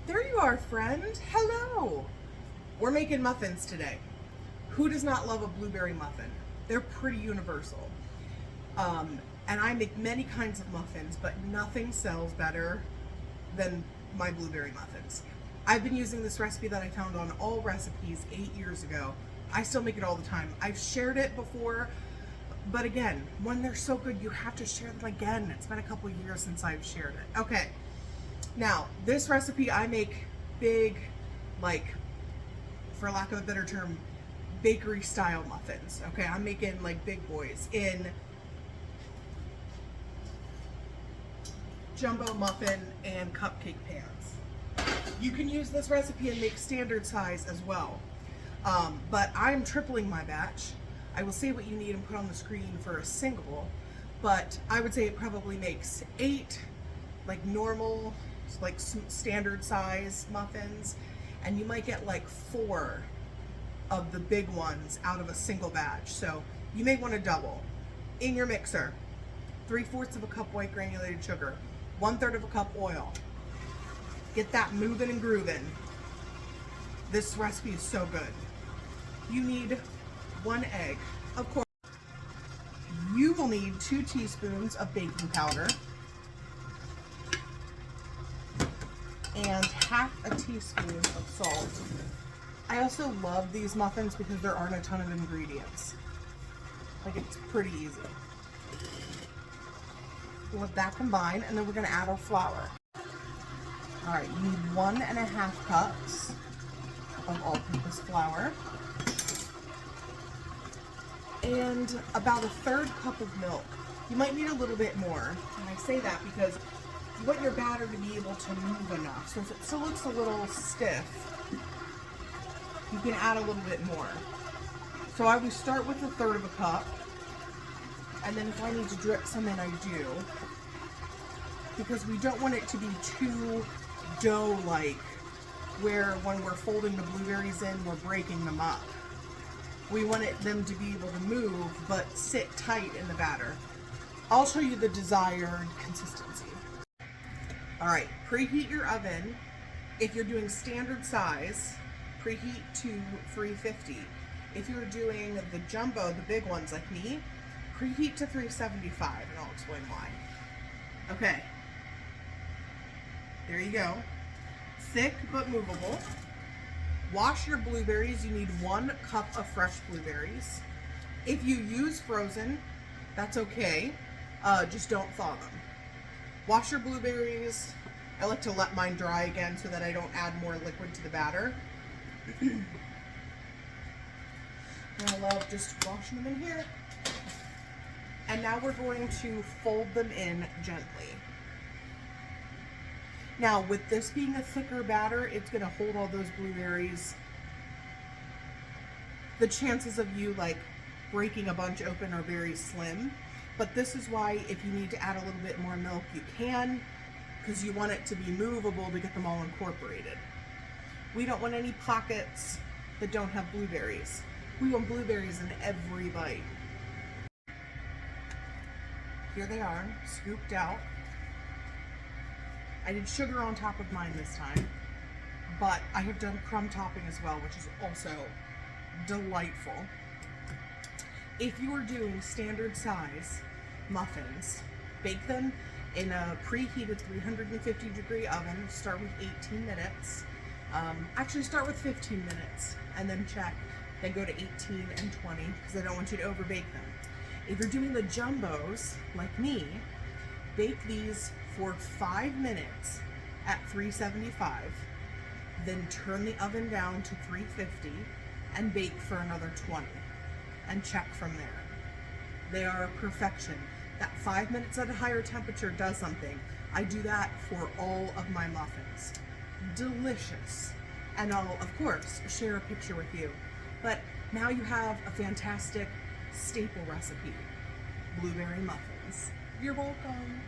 There you are, friend. Hello. We're making muffins today. Who does not love a blueberry muffin? They're pretty universal. And I make many kinds of muffins, but nothing sells better than my blueberry muffins. I've been using this recipe that I found on All Recipes 8 years ago. I still make it all the time. I've shared it before, but again, when they're so good, you have to share them again. It's been a couple years since I've shared it. Okay. Now, this recipe I make big, like, for lack of a better term, bakery style muffins. Okay, I'm making like big boys in jumbo muffin and cupcake pans. You can use this recipe and make standard size as well. But I'm tripling my batch. I will say what you need and put on the screen for a single, but I would say it probably makes 8 like normal, like standard size muffins, and you might get like 4 of the big ones out of a single batch. So you may want to double. In your mixer, 3/4 of a cup white granulated sugar, 1/3 of a cup oil. Get that moving and grooving. This recipe is so good. You need 1 egg. Of course, you will need 2 teaspoons of baking powder and 1/2 teaspoon of salt. I also love these muffins because there aren't a ton of ingredients. Like, it's pretty easy. Let that combine, and then we're going to add our flour. All right, you need 1.5 cups of all-purpose flour and about 1/3 cup of milk. You might need a little bit more, and I say that because you want your batter to be able to move enough. So if it still looks a little stiff, you can add a little bit more. So I would start with 1/3 of a cup, and then if I need to drip some in, I do, because we don't want it to be too dough-like, where when we're folding the blueberries in, we're breaking them up. We want them to be able to move, but sit tight in the batter. I'll show you the desired consistency. All right, preheat your oven. If you're doing standard size, preheat to 350. If you're doing the jumbo, the big ones like me, preheat to 375, and I'll explain why. Okay, there you go. Thick but movable. Wash your blueberries. You need 1 cup of fresh blueberries. If you use frozen, that's okay. Just don't thaw them. Wash your blueberries. I like to let mine dry again so that I don't add more liquid to the batter. And I love just washing them in here. And now we're going to fold them in gently. Now, with this being a thicker batter, it's going to hold all those blueberries. The chances of you like breaking a bunch open are very slim. But this is why if you need to add a little bit more milk, you can, because you want it to be movable to get them all incorporated. We don't want any pockets that don't have blueberries. We want blueberries in every bite. Here they are, scooped out. I did sugar on top of mine this time, but I have done crumb topping as well, which is also delightful. If you are doing standard size muffins, bake them in a preheated 350-degree oven. Start with 18 minutes. Actually, start with 15 minutes and then check. Then go to 18 and 20 because I don't want you to overbake them. If you're doing the jumbos, like me, bake these for 5 minutes at 375. Then turn the oven down to 350 and bake for another 20. And check from there. They are perfection. That 5 minutes at a higher temperature does something. I do that for all of my muffins. Delicious. And I'll, of course, share a picture with you. But now you have a fantastic staple recipe. Blueberry muffins. You're welcome.